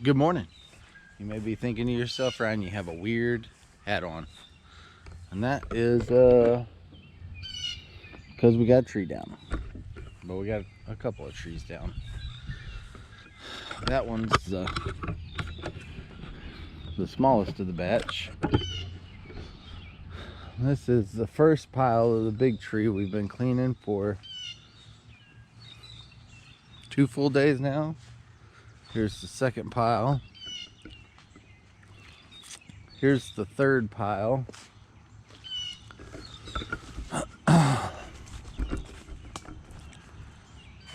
Good morning. You may be thinking to yourself, Ryan, you have a weird hat on. And that is because we got a tree down. But we got a couple of trees down. That one's the smallest of the batch. This is the first pile of the big tree we've been cleaning for 2 full days now. Here's the second pile. Here's the third pile. And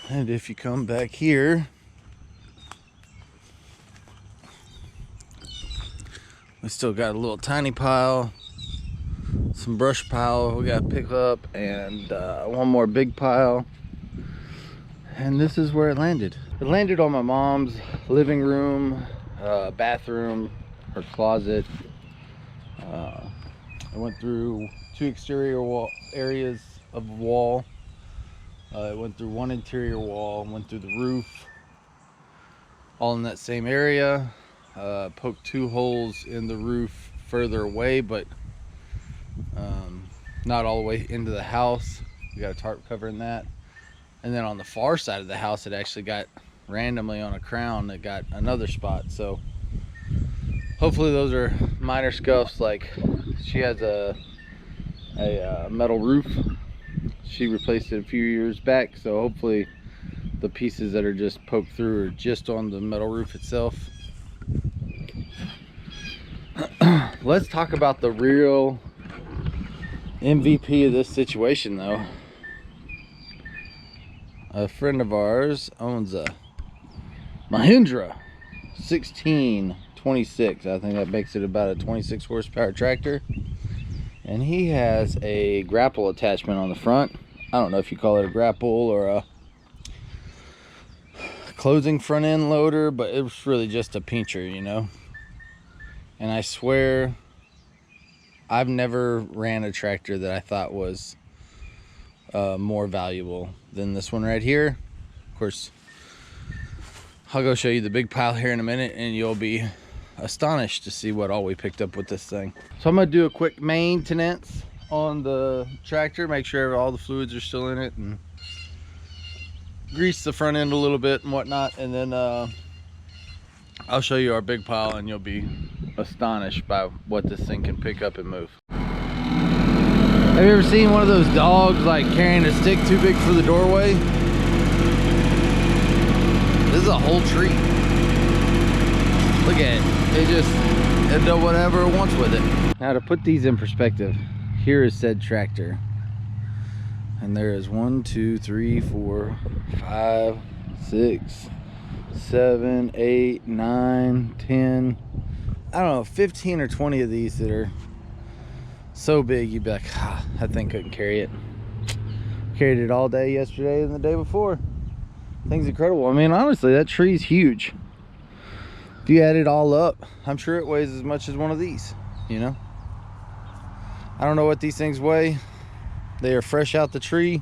if you come back here, we still got a little tiny pile, some brush pile we got to pick up, and one more big pile. And this is where it landed. It landed on my mom's living room, bathroom, her closet. I went through 2 exterior areas of the wall. It went through 1 interior wall, went through the roof, all in that same area. Poked 2 holes in the roof further away, but not all the way into the house. We got a tarp covering that. And then on the far side of the house, it actually got randomly on a crown that got another spot. So hopefully those are minor scuffs. Like, she has a metal roof. She replaced it a few years back, so hopefully the pieces that are just poked through are just on the metal roof itself. Let's talk about the real MVP of this situation, though. A friend of ours owns a Mahindra 1626. I think that makes it about a 26 horsepower tractor. And he has a grapple attachment on the front. I don't know if you call it a grapple or a closing front end loader, but it was really just a pincher, you know. And I swear I've never ran a tractor that I thought was more valuable than this one right here. Of course, I'll go show you the big pile here in a minute, and you'll be astonished to see what all we picked up with this thing. So I'm gonna do a quick maintenance on the tractor, make sure all the fluids are still in it, and grease the front end a little bit and whatnot, and then I'll show you our big pile, and you'll be astonished by what this thing can pick up and move. Have you ever seen one of those dogs like carrying a stick too big for the doorway? This is a whole tree. Look at it. It does whatever it wants with it. Now, to put these in perspective, here is said tractor. And there is 1, 2, 3, 4, 5, 6, 7, 8, 9, 10. I don't know, 15 or 20 of these that are so big you'd be like, ah, that thing couldn't carry it. Carried it all day yesterday and the day before. Thing's incredible. I mean, honestly, that tree's huge. If you add it all up, I'm sure it weighs as much as one of these, you know. I don't know what these things weigh. They are fresh out the tree,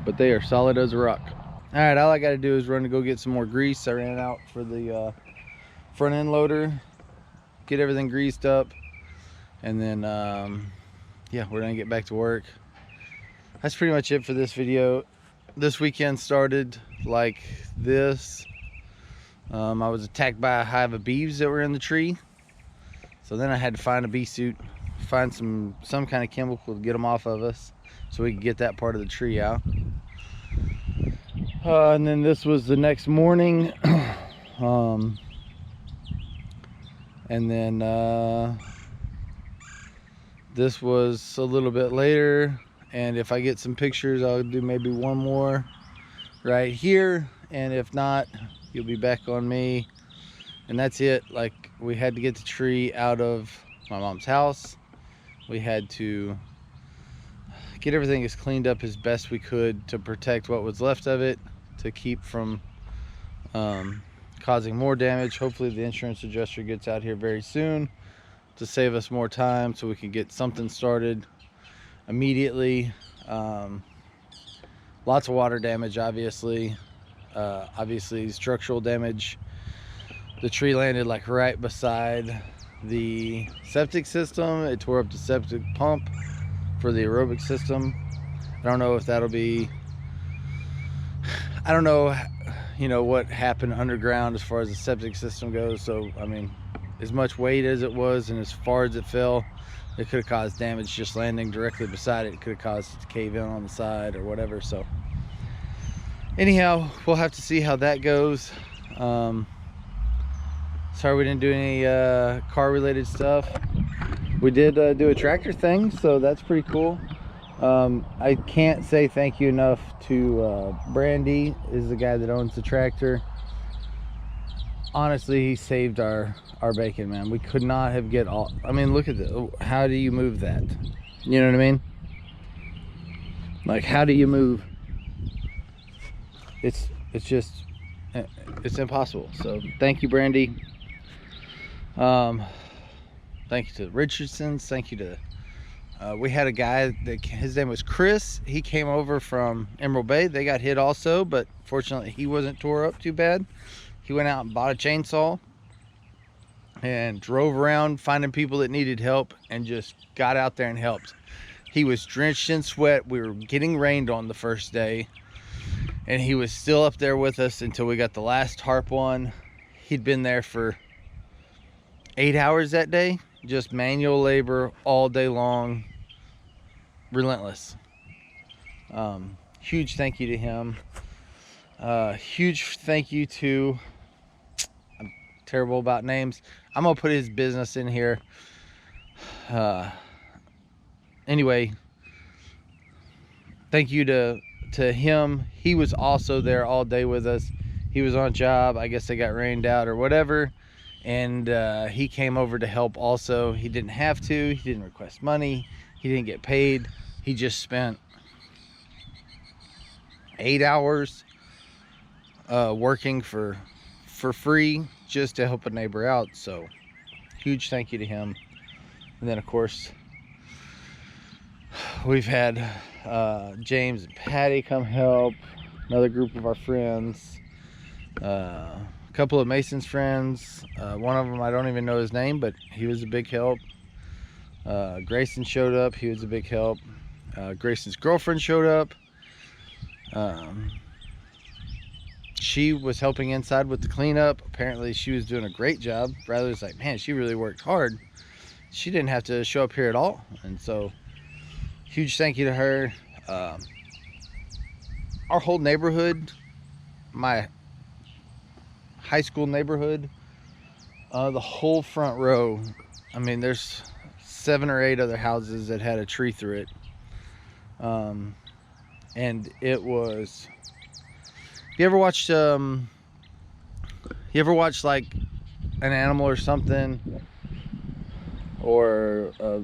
but they are solid as a rock. All right, all I got to do is run to go get some more grease. I ran out for the front end loader, get everything greased up, and then yeah, we're gonna get back to work. That's pretty much it for this video. This weekend started like this. I was attacked by a hive of bees that were in the tree, so then I had to find a bee suit, find some kind of chemical to get them off of us so we could get that part of the tree out. And then this was the next morning. And then this was a little bit later, and if I get some pictures, I'll do maybe one more right here, and if not, you'll be back on me. And that's it. Like, we had to get the tree out of my mom's house. We had to get everything as cleaned up as best we could to protect what was left of it, to keep from causing more damage. Hopefully the insurance adjuster gets out here very soon to save us more time so we can get something started immediately. Lots of water damage, obviously. Obviously structural damage. The tree landed like right beside the septic system. It tore up the septic pump for the aerobic system. I don't know if that'll be, I don't know, you know, what happened underground as far as the septic system goes. So, I mean, as much weight as it was and as far as it fell, it could have caused damage just landing directly beside it. It could have caused it to cave in on the side or whatever. So anyhow, we'll have to see how that goes. Sorry we didn't do any car related stuff. We did do a tractor thing, so that's pretty cool. I can't say thank you enough to Brandy, is the guy that owns the tractor. Honestly, he saved our bacon, man. We could not have get all, I mean, look at the, how do you move that? You know what I mean? Like, how do you move? It's just, it's impossible. So thank you, Brandy. Thank you to the Richardsons. Thank you to, we had a guy that, his name was Chris. He came over from Emerald Bay. They got hit also, but fortunately he wasn't tore up too bad. He went out and bought a chainsaw and drove around finding people that needed help and just got out there and helped. He was drenched in sweat. We were getting rained on the first day, and he was still up there with us until we got the last tarp on. He'd been there for 8 hours that day, just manual labor all day long, relentless. Huge thank you to him. Huge thank you to, I'm terrible about names, I'm gonna put his business in here. Anyway, thank you to him. He was also there all day with us. He was on job. I guess they got rained out or whatever, and he came over to help also. He didn't have to. He didn't request money. He didn't get paid. He just spent 8 hours working for free just to help a neighbor out. So huge thank you to him. And then of course we've had James and Patty come help, another group of our friends, a couple of Mason's friends. One of them, I don't even know his name, but he was a big help. Grayson showed up. He was a big help. Grayson's girlfriend showed up. She was helping inside with the cleanup. Apparently she was doing a great job. Bradley's like, man, she really worked hard. She didn't have to show up here at all. And so huge thank you to her. Our whole neighborhood, my high school neighborhood, the whole front row, I mean, there's 7 or 8 other houses that had a tree through it. And it was, you ever watched like an animal or something, or a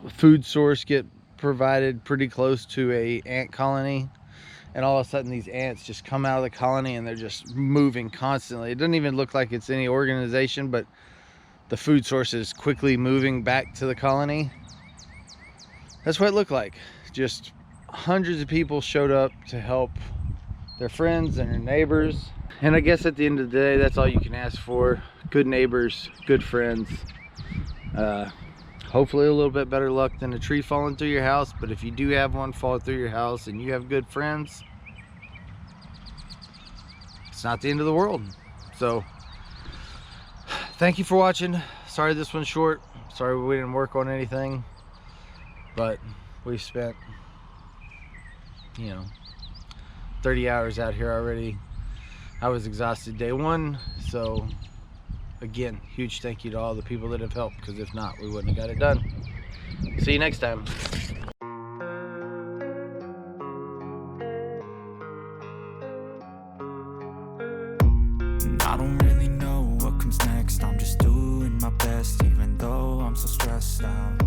food source get provided pretty close to a ant colony, and all of a sudden these ants just come out of the colony and they're just moving constantly. It doesn't even look like it's any organization, but the food source is quickly moving back to the colony. That's what it looked like. Just hundreds of people showed up to help their friends and their neighbors. And I guess at the end of the day, that's all you can ask for. Good neighbors, good friends. Hopefully a little bit better luck than a tree falling through your house, but if you do have one fall through your house and you have good friends, it's not the end of the world. So thank you for watching. Sorry this one's short. Sorry we didn't work on anything, but we spent, you know, 30 hours out here already. I was exhausted day one, so again, huge thank you to all the people that have helped, because if not, we wouldn't have got it done. See you next time. I don't really know what comes next. I'm just doing my best, even though I'm so stressed out.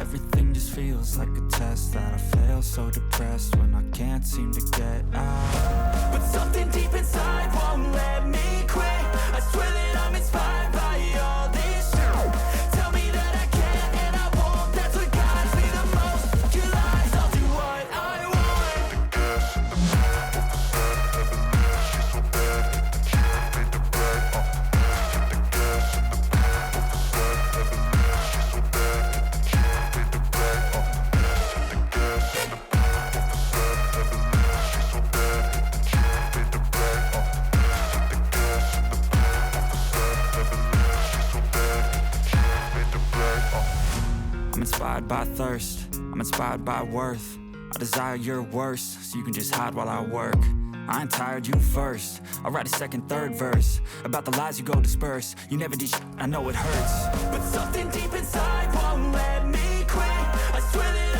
Everything just feels like a test that I fail, so depressed when I can't seem to get out. But something deep inside won't let me quit. I swear that I'm inspired by all this shit. Tell me that I can and I won't. That's what guides me the most. Your lies, I'll do what I want. inspired by thirst, I'm inspired by worth. I desire your worst, so you can just hide while I work. I ain't tired, you first. I'll write a second, third verse about the lies you go disperse. You never did shit, I know it hurts, but something deep inside won't let me quit. I swear that